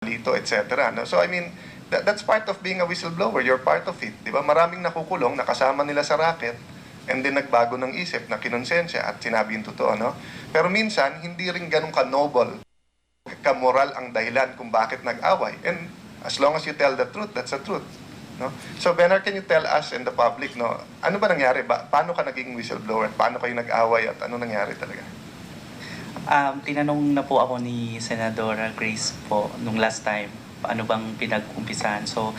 dito, etc. No? So I mean, that's part of being a whistleblower. You're part of it. Di ba? Maraming nakukulong, nakasama nila sa racket, and then nagbago ng isip, na kinonsensya at sinabi yung totoo. No? Pero minsan, hindi rin ganun ka-noble, ka-moral ang dahilan kung bakit nag-away. And as long as you tell the truth, that's the truth. No? So, Benar, can you tell us and the public, no, ano ba nangyari? Paano ka naging whistleblower? Paano kayo nag-away at ano nangyari talaga? Tinanong na po ako ni Senadora Grace po nung last time, paano bang pinag-umpisahan. So,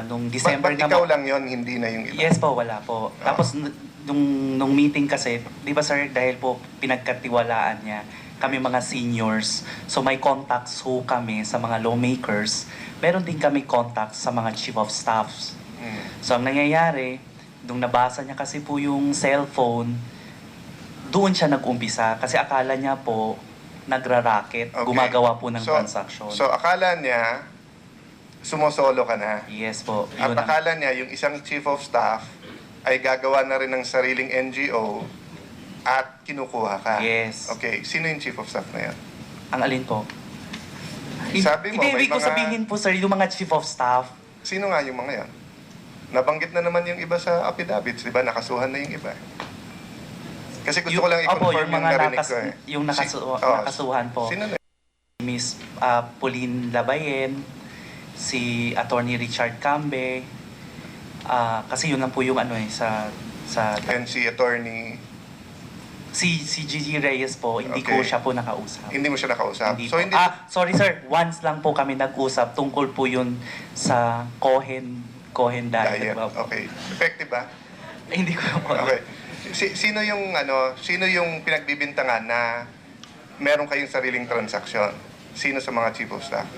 nung December Ba't ikaw lang yon, hindi na yung iba? Yes po, wala po. Tapos, nung meeting kasi, di ba sir, dahil po pinagkatiwalaan niya, kami mga seniors, so may contacts ho kami sa mga lawmakers, meron din kami contacts sa mga chief of staffs. So, ang nangyayari, nung nabasa niya kasi po yung cellphone, doon siya nag-umpisa kasi akala niya po nagra-racket, Okay. gumagawa po ng transaction. So, akala niya, sumosolo ka na. Yes po. At Yun ang- akala niya, yung isang chief of staff ay gagawa na rin ng sariling NGO at kinukuha ka. Yes. Okay, sino yung chief of staff na yan? Ang alin po? Sabi mo, Hindi, may ibig ko mga- sabihin po sir, yung mga chief of staff, Sino nga yung mga yan? Nabanggit na naman yung iba sa affidavits, di ba? Nakasuhan na yung iba. Kasi gusto ko lang opo, i-confirm yung mga narinig ko eh. yung nakasuhan po. Sino na? Miss Pauline Labayen, si Attorney Richard Cambe, kasi yun lang po yung ano eh, sa And si attorney, si Gigi Reyes po, hindi ko Okay. siya po nakausap. hindi mo siya nakausap. Hindi So, po. hindi, Sorry sir, once lang po kami nag-usap tungkol po yun sa Cohen diet. diet. Okay. Effective ba? Hindi ko po. Okay. Sino yung pinagbibintangan na meron kayong sariling transaksyon? Sino sa mga chief of staff?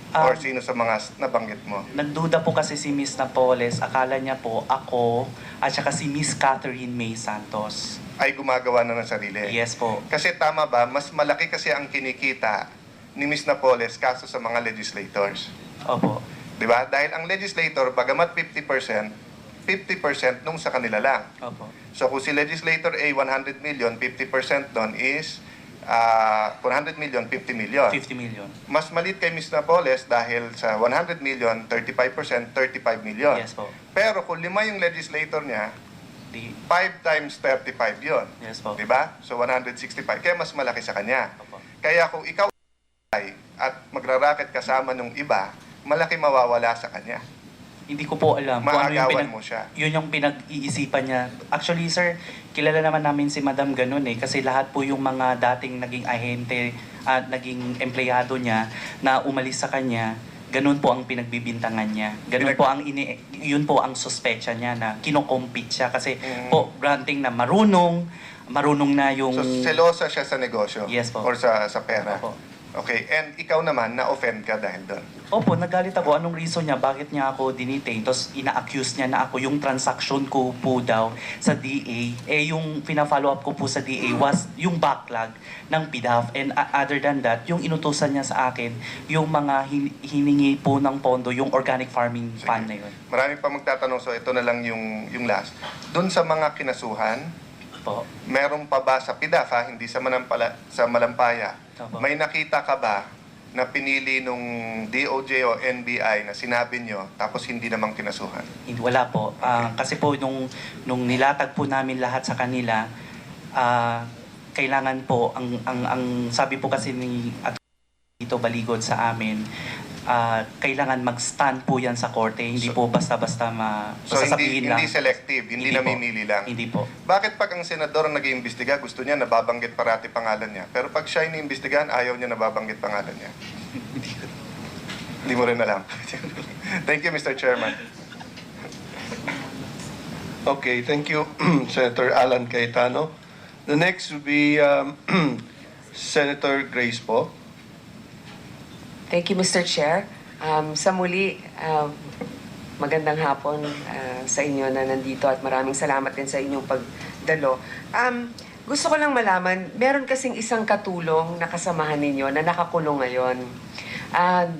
Or sino sa mga nabanggit mo? Nagduda po kasi si Miss Napoles, akala niya po ako at saka si Miss Catherine May Santos. Ay gumagawa na ng sarili? Yes po. Kasi tama ba, mas malaki kasi ang kinikita ni Ms. Napoles kaso sa mga legislators. Opo. Di ba? Dahil ang legislator, bagamat 50% nung sa kanila lang. Opo. So kung si legislator A 100 million, 50% doon is 100 million, 50 million. 50 million. Mas malit kay Ms. Napoles dahil sa 100 million, 35%, 35 million. Yes po. Pero kung 5 yung legislator niya, Di, 5 times 35 yon. yes po. Di ba? So 165. Kaya mas malaki sa kanya. Opo. Kaya kung ikaw ay at magraraket kasama nung iba, malaki mawawala sa kanya. Hindi ko po alam kung ano yung Maagawan mo siya. yun yung pinag-iisipan niya. Actually, sir, kilala naman namin si Madam ganun eh. Kasi lahat po yung mga dating naging ahente at naging empleyado niya na umalis sa kanya, ganun po ang pinagbibintangan niya. Ganun po ang yun po ang suspecha niya na kino-compete siya. Kasi po, granting na marunong na yung... So selosa siya sa negosyo? Yes po. Or sa pera? Opo. Okay. And ikaw naman, na-offend ka dahil doon? Opo, nagalit ako. Anong reason niya? Bakit niya ako dinitain? Tapos ina-accuse niya na ako yung transaction ko po daw sa DA. Yung pina-follow up ko po sa DA was yung backlog ng PDAF. And other than that, yung inutusan niya sa akin, yung mga hiningi po ng pondo, yung organic farming Sige. fund na yun. Marami pa magtatanong, so ito na lang yung last. Doon sa mga kinasuhan, Po. meron pa ba sa PDAF, hindi sa Malampaya, Opo. may nakita ka ba na pinili nung DOJ o NBI na sinabi nyo tapos hindi namang kinasuhan? Hindi, wala po. Kasi po nung nilatag po namin lahat sa kanila, kailangan po, ang sabi po kasi ni Atty. Baligod sa amin, kailangan mag-stand po yan sa korte. Hindi po basta-basta So sasabihin lang. hindi selective, hindi po. namimili lang. Hindi po. Bakit pag ang senador ang nag-iimbestiga, gusto niya nababanggit parati pangalan niya? Pero pag siya iniimbestigahan, ayaw niya nababanggit pangalan niya. Hindi mo rin alam. Thank you, Mr. Chairman. Okay, thank you, Senator Alan Cayetano. The next will be Senator Grace po. Thank you, Mr. Chair. Sa muli, magandang hapon sa inyo na nandito at maraming salamat din sa inyong pagdalo. Gusto ko lang malaman, meron kasing isang katulong na kasamahan ninyo na nakakulong ngayon.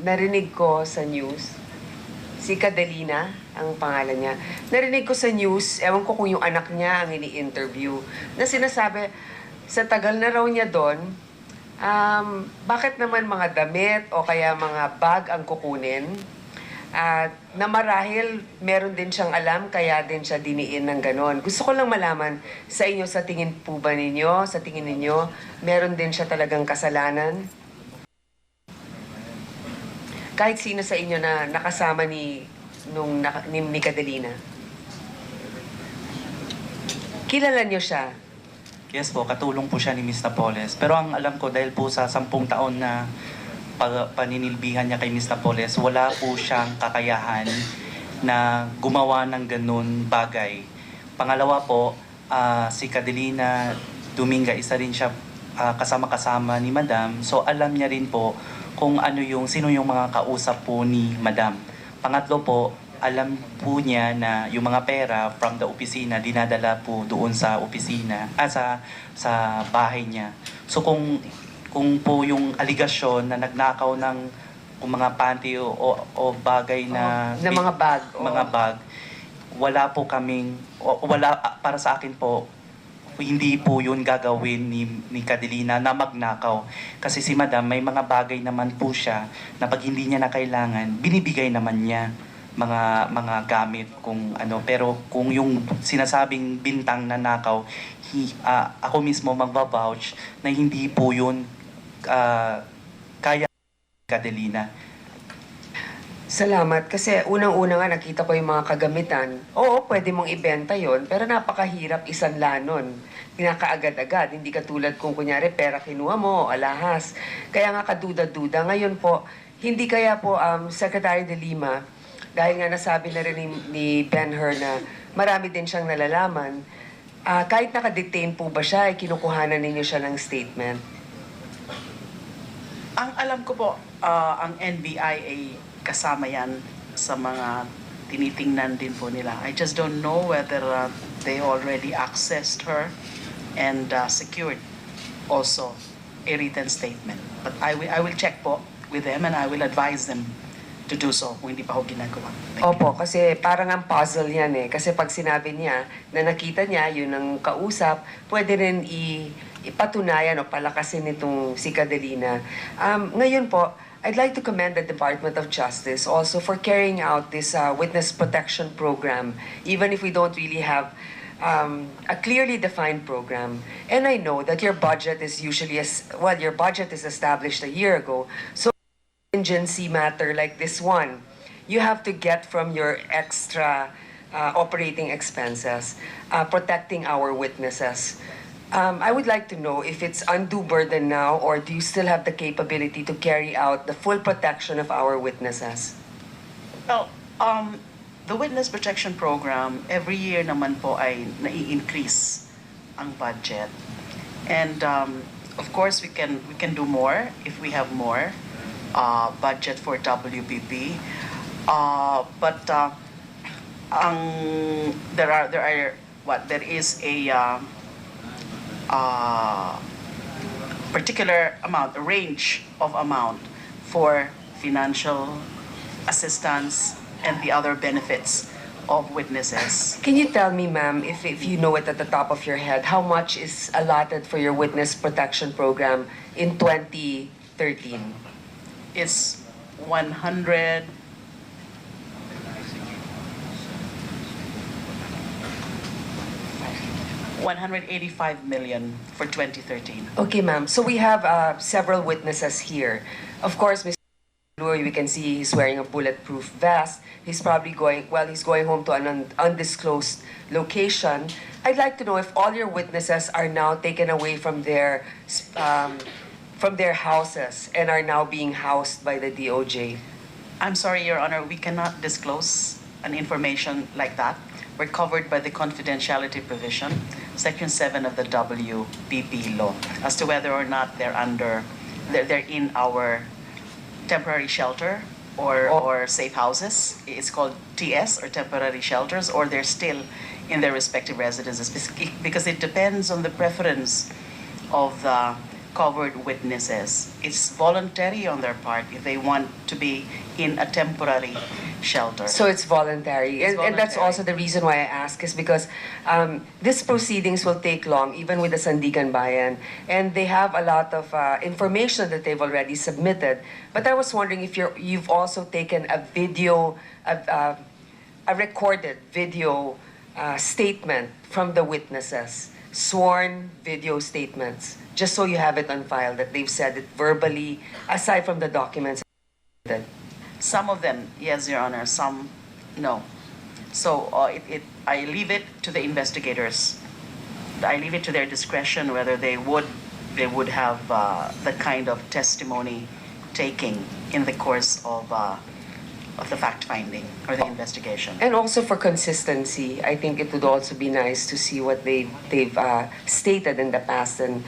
Narinig ko sa news, si Cadelina, ang pangalan niya. Narinig ko sa news, ewan ko kung yung anak niya ang ini-interview, na sinasabi, sa tagal na raw niya doon, Bakit naman mga damit o kaya mga bag ang kukunin? At na marahil meron din siyang alam kaya din siya diniin ng ganon. Gusto ko lang malaman sa inyo, sa tingin po ba ninyo, sa tingin ninyo, meron din siya talagang kasalanan? Kahit sino sa inyo na nakasama ni Catalina. Kilala niyo siya? Yes po, katulong po siya ni Miss Napoles. Pero ang alam ko, dahil po sa 10 taon na paninilbihan niya kay Miss Napoles, wala po siyang kakayahan na gumawa ng ganun bagay. Pangalawa po, si Catalina Dominga, isa rin siya kasama-kasama ni Madam. So alam niya rin po kung sino yung mga kausap po ni Madam. Pangatlo po, alam po niya na yung mga pera from the opisina dinadala po doon sa opisina, sa bahay niya. So kung po yung aligasyon na nagnakaw ng kung mga panty o bagay na mga bag. mga bag, wala po kaming para sa akin po, hindi po yun gagawin ni Catalina na magnakaw. Kasi si Madam, may mga bagay naman po siya na pag hindi niya na kailangan, binibigay naman niya mga gamit kung ano. Pero kung yung sinasabing bintang na nakaw, ako mismo magva-vouch na hindi po yun kaya Catalina. Salamat. Kasi unang-una nga nakita ko yung mga kagamitan. Oo, pwede mong ibenta yon, pero napakahirap isanlanon. Pinakaagad-agad. Hindi katulad kung kunyari pera kinuha mo o alahas. Kaya nga kaduda-duda. Ngayon po, hindi kaya po Secretary de Lima, dahil nga nasabi na rin ni Ben-Hur na marami din siyang nalalaman, kahit nakadetain po ba siya, ay kinukuhanan ninyo siya ng statement? Ang alam ko po, ang NBI ay kasama yan sa mga tinitingnan din po nila. I just don't know whether they already accessed her and secured also a written statement. But I will check po with them and I will advise them to do so kung hindi pa ho ginagawa. Thank you. Opo, kasi parang ang puzzle yan eh. Kasi pag sinabi niya na nakita niya, yun ang kausap, pwede rin ipatunayan o palakasin itong si Catalina. Ngayon po, I'd like to commend the Department of Justice also for carrying out this witness protection program, even if we don't really have a clearly defined program. And I know that your budget is usually, your budget is established a year ago. So contingency matter like this one, you have to get from your extra operating expenses, protecting our witnesses. I would like to know if it's undue burden now, or do you still have the capability to carry out the full protection of our witnesses? Well, the Witness Protection Program, every year naman po ay nai-increase ang budget. And of course, we can do more if we have more budget for WPP. But there is a particular amount, a range of amount for financial assistance and the other benefits of witnesses. Can you tell me, ma'am, if you know it at the top of your head, how much is allotted for your witness protection program in 2013? It's 100. $185 million for 2013. Okay, ma'am. So we have several witnesses here. Of course, Mr. Lurie, we can see he's wearing a bulletproof vest. He's probably he's going home to an undisclosed location. I'd like to know if all your witnesses are now taken away from their houses and are now being housed by the DOJ. I'm sorry, Your Honor, we cannot disclose an information like that. We're covered by the confidentiality provision, Section 7 of the WPP law, as to whether or not they're in our temporary shelter or safe houses. It's called TS, or temporary shelters, or they're still in their respective residences, because it depends on the preference of the covered witnesses. It's voluntary on their part if they want to be in a temporary shelter. So it's voluntary. It's And that's voluntary. also the reason why I ask is because these proceedings will take long, even with the Sandigan Bayan. And they have a lot of information that they've already submitted. But I was wondering if you've also taken a video, a recorded video statement from the witnesses, sworn video statements, just so you have it on file that they've said it verbally, aside from the documents. Some of them, yes, Your Honor, some, no. So I leave it to the investigators. I leave it to their discretion whether they would have the kind of testimony taking in the course of the fact-finding or the investigation. And also for consistency, I think it would also be nice to see what they've stated in the past and